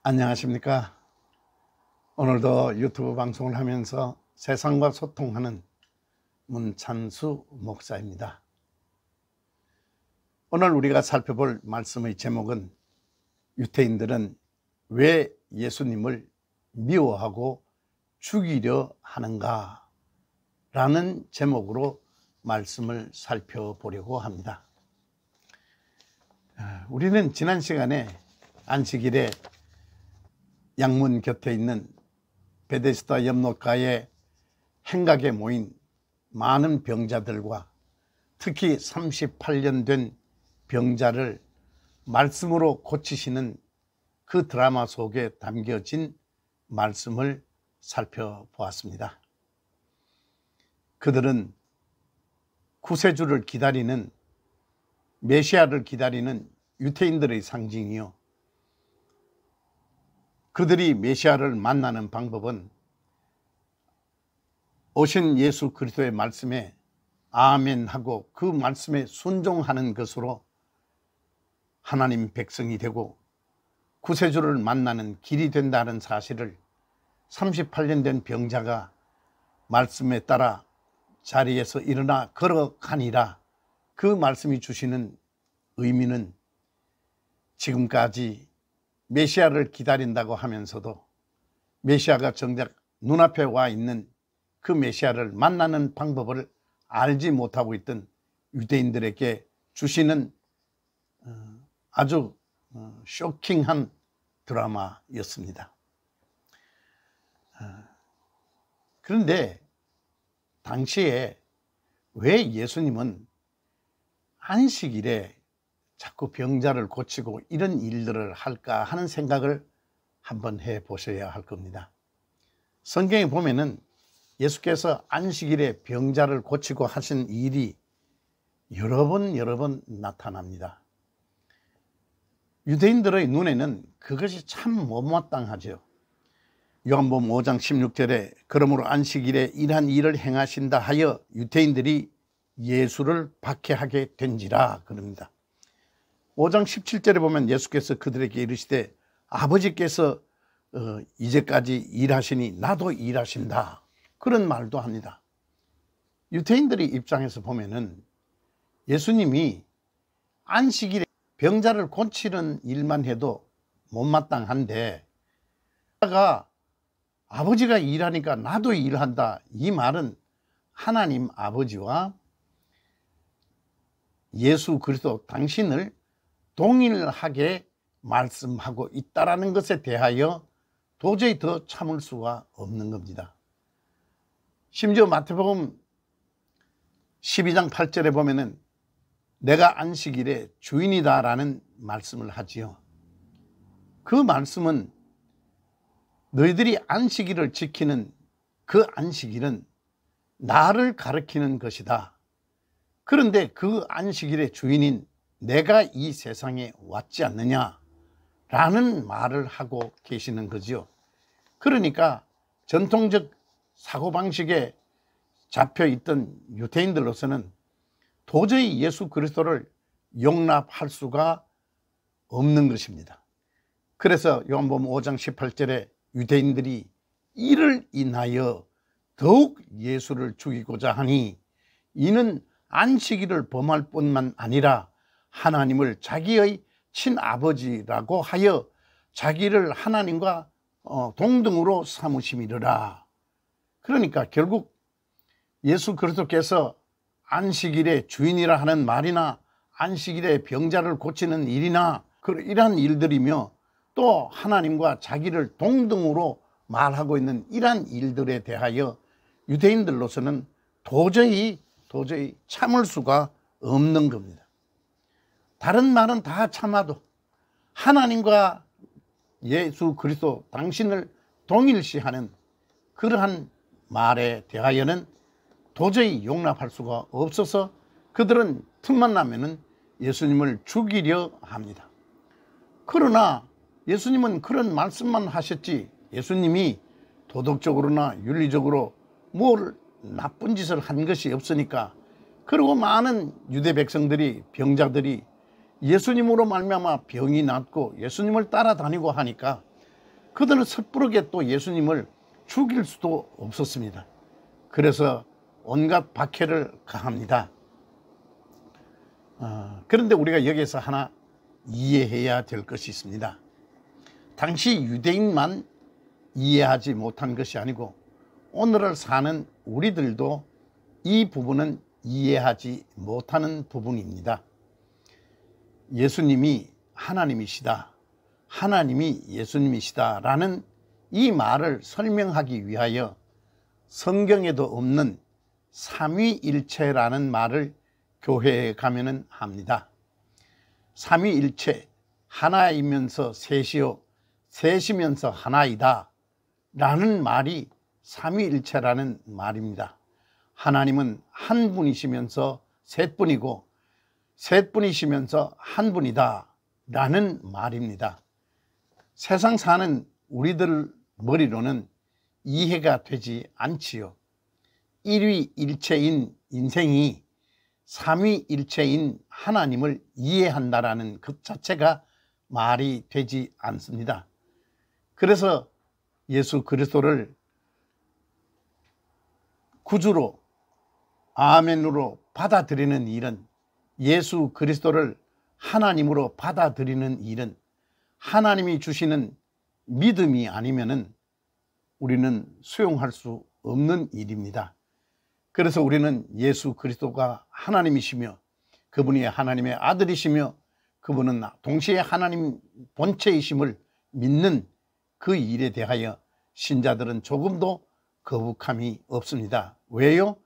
안녕하십니까. 오늘도 유튜브 방송을 하면서 세상과 소통하는 문찬수 목사입니다. 오늘 우리가 살펴볼 말씀의 제목은 유대인들은 왜 예수님을 미워하고 죽이려 하는가 라는 제목으로 말씀을 살펴보려고 합니다. 우리는 지난 시간에 안식일에 양문 곁에 있는 베데스다 연못가에 행각에 모인 많은 병자들과 특히 38년 된 병자를 말씀으로 고치시는 그 드라마 속에 담겨진 말씀을 살펴보았습니다. 그들은 구세주를 기다리는, 메시아를 기다리는 유대인들의 상징이요, 그들이 메시아를 만나는 방법은 오신 예수 그리스도의 말씀에 아멘하고 그 말씀에 순종하는 것으로 하나님 백성이 되고 구세주를 만나는 길이 된다는 사실을 38년 된 병자가 말씀에 따라 자리에서 일어나 걸어가니라, 그 말씀이 주시는 의미는 지금까지 메시아를 기다린다고 하면서도 메시아가 정작 눈앞에 와 있는 그 메시아를 만나는 방법을 알지 못하고 있던 유대인들에게 주시는 아주 쇼킹한 드라마였습니다. 그런데 당시에 왜 예수님은 안식일에 자꾸 병자를 고치고 이런 일들을 할까 하는 생각을 한번 해보셔야 할 겁니다. 성경에 보면은 예수께서 안식일에 병자를 고치고 하신 일이 여러 번 나타납니다. 유대인들의 눈에는 그것이 참 못마땅하죠. 요한복음 5장 16절에 그러므로 안식일에 이러한 일을 행하신다 하여 유대인들이 예수를 박해하게 된지라 그럽니다. 5장 17절에 보면 예수께서 그들에게 이르시되 아버지께서 이제까지 일하시니 나도 일하신다, 그런 말도 합니다. 유대인들의 입장에서 보면은 예수님이 안식일에 병자를 고치는 일만 해도 못마땅한데 아버지가 일하니까 나도 일한다, 이 말은 하나님 아버지와 예수 그리스도 당신을 동일하게 말씀하고 있다라는 것에 대하여 도저히 더 참을 수가 없는 겁니다. 심지어 마태복음 12장 8절에 보면은 내가 안식일의 주인이다라는 말씀을 하지요. 그 말씀은 너희들이 안식일을 지키는 그 안식일은 나를 가리키는 것이다. 그런데 그 안식일의 주인인 내가 이 세상에 왔지 않느냐라는 말을 하고 계시는 거죠. 그러니까 전통적 사고방식에 잡혀있던 유대인들로서는 도저히 예수 그리스도를 용납할 수가 없는 것입니다. 그래서 요한복음 5장 18절에 유대인들이 이를 인하여 더욱 예수를 죽이고자 하니 이는 안식일을 범할 뿐만 아니라 하나님을 자기의 친아버지라고 하여 자기를 하나님과 동등으로 삼으심이라. 그러니까 결국 예수 그리스도께서 안식일의 주인이라 하는 말이나 안식일에 병자를 고치는 일이나 이러한 일들이며 또 하나님과 자기를 동등으로 말하고 있는 이러한 일들에 대하여 유대인들로서는 도저히 참을 수가 없는 겁니다. 다른 말은 다 참아도 하나님과 예수 그리스도 당신을 동일시하는 그러한 말에 대하여는 도저히 용납할 수가 없어서 그들은 틈만 나면은 예수님을 죽이려 합니다. 그러나 예수님은 그런 말씀만 하셨지 예수님이 도덕적으로나 윤리적으로 뭘 나쁜 짓을 한 것이 없으니까, 그리고 많은 유대 백성들이, 병자들이 예수님으로 말미암아 병이 낫고 예수님을 따라다니고 하니까 그들은 섣부르게 또 예수님을 죽일 수도 없었습니다. 그래서 온갖 박해를 가합니다. 그런데 우리가 여기서 하나 이해해야 될 것이 있습니다. 당시 유대인만 이해하지 못한 것이 아니고 오늘을 사는 우리들도 이 부분은 이해하지 못하는 부분입니다. 예수님이 하나님이시다, 하나님이 예수님이시다 라는 이 말을 설명하기 위하여 성경에도 없는 삼위일체라는 말을 교회에 가면은 합니다. 삼위일체, 하나이면서 셋이요, 셋이면서 하나이다 라는 말이 삼위일체라는 말입니다. 하나님은 한 분이시면서 셋 분이고 셋 분이시면서 한 분이다 라는 말입니다. 세상 사는 우리들 머리로는 이해가 되지 않지요. 일위일체인 인생이 삼위일체인 하나님을 이해한다라는 것 자체가 말이 되지 않습니다. 그래서 예수 그리스도를 구주로 아멘으로 받아들이는 일은, 예수 그리스도를 하나님으로 받아들이는 일은 하나님이 주시는 믿음이 아니면은 우리는 수용할 수 없는 일입니다. 그래서 우리는 예수 그리스도가 하나님이시며 그분이 하나님의 아들이시며 그분은 동시에 하나님 본체이심을 믿는 그 일에 대하여 신자들은 조금도 거북함이 없습니다. 왜요?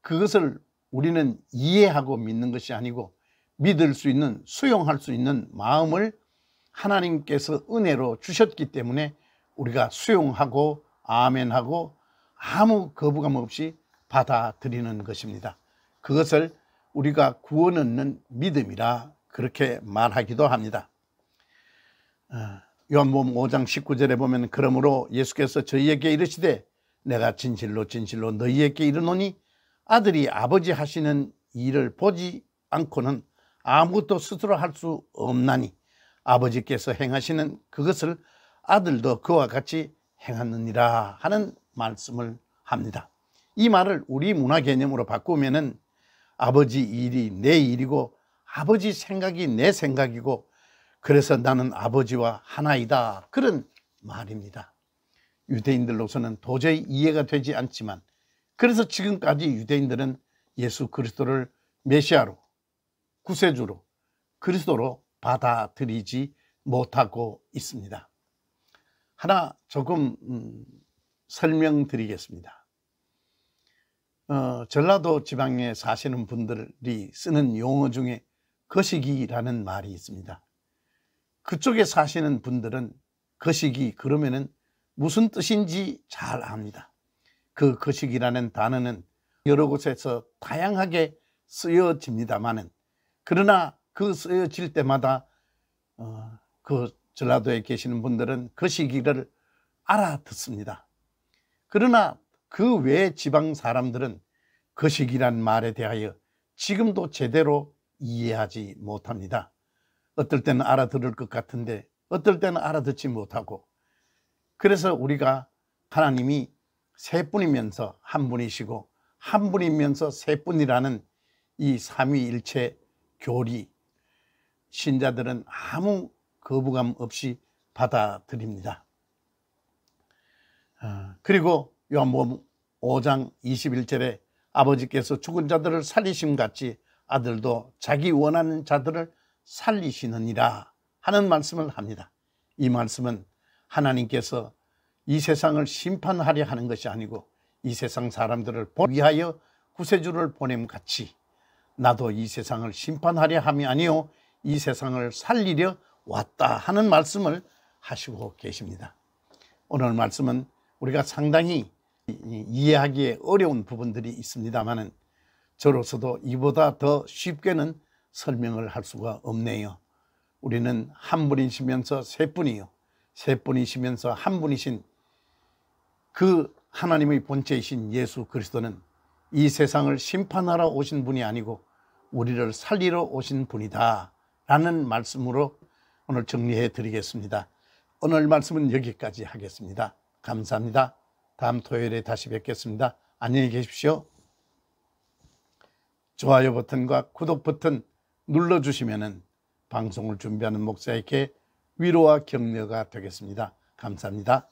그것을 우리는 이해하고 믿는 것이 아니고 믿을 수 있는, 수용할 수 있는 마음을 하나님께서 은혜로 주셨기 때문에 우리가 수용하고 아멘하고 아무 거부감 없이 받아들이는 것입니다. 그것을 우리가 구원 얻는 믿음이라 그렇게 말하기도 합니다. 요한복음 5장 19절에 보면 그러므로 예수께서 저희에게 이르시되 내가 진실로 진실로 너희에게 이르노니 아들이 아버지 하시는 일을 보지 않고는 아무것도 스스로 할 수 없나니 아버지께서 행하시는 그것을 아들도 그와 같이 행하느니라 하는 말씀을 합니다. 이 말을 우리 문화 개념으로 바꾸면은 아버지 일이 내 일이고 아버지 생각이 내 생각이고 그래서 나는 아버지와 하나이다, 그런 말입니다. 유대인들로서는 도저히 이해가 되지 않지만 그래서 지금까지 유대인들은 예수 그리스도를 메시아로, 구세주로, 그리스도로 받아들이지 못하고 있습니다. 하나 조금 설명드리겠습니다. 전라도 지방에 사시는 분들이 쓰는 용어 중에 거시기라는 말이 있습니다. 그쪽에 사시는 분들은 거시기 그러면은 무슨 뜻인지 잘 압니다. 그 거시기라는 단어는 여러 곳에서 다양하게 쓰여집니다만은 그러나 그 쓰여질 때마다 그 전라도에 계시는 분들은 거시기를 알아듣습니다. 그러나 그 외 지방 사람들은 거시기란 말에 대하여 지금도 제대로 이해하지 못합니다. 어떨 때는 알아들을 것 같은데 어떨 때는 알아듣지 못하고, 그래서 우리가 하나님이 세 분이면서 한 분이시고 한 분이면서 세 분이라는 이 삼위일체 교리, 신자들은 아무 거부감 없이 받아들입니다. 그리고 요한복음 5장 21절에 아버지께서 죽은 자들을 살리심 같이 아들도 자기 원하는 자들을 살리시느니라 하는 말씀을 합니다. 이 말씀은 하나님께서 이 세상을 심판하려 하는 것이 아니고 이 세상 사람들을 위하여 구세주를 보냄 같이 나도 이 세상을 심판하려 함이 아니요 이 세상을 살리려 왔다 하는 말씀을 하시고 계십니다. 오늘 말씀은 우리가 상당히 이해하기에 어려운 부분들이 있습니다만 저로서도 이보다 더 쉽게는 설명을 할 수가 없네요. 우리는 한 분이시면서 세 분이요, 세 분이시면서 한 분이신 그 하나님의 본체이신 예수 그리스도는 이 세상을 심판하러 오신 분이 아니고 우리를 살리러 오신 분이다 라는 말씀으로 오늘 정리해 드리겠습니다. 오늘 말씀은 여기까지 하겠습니다. 감사합니다. 다음 토요일에 다시 뵙겠습니다. 안녕히 계십시오. 좋아요 버튼과 구독 버튼 눌러주시면 방송을 준비하는 목사에게 위로와 격려가 되겠습니다. 감사합니다.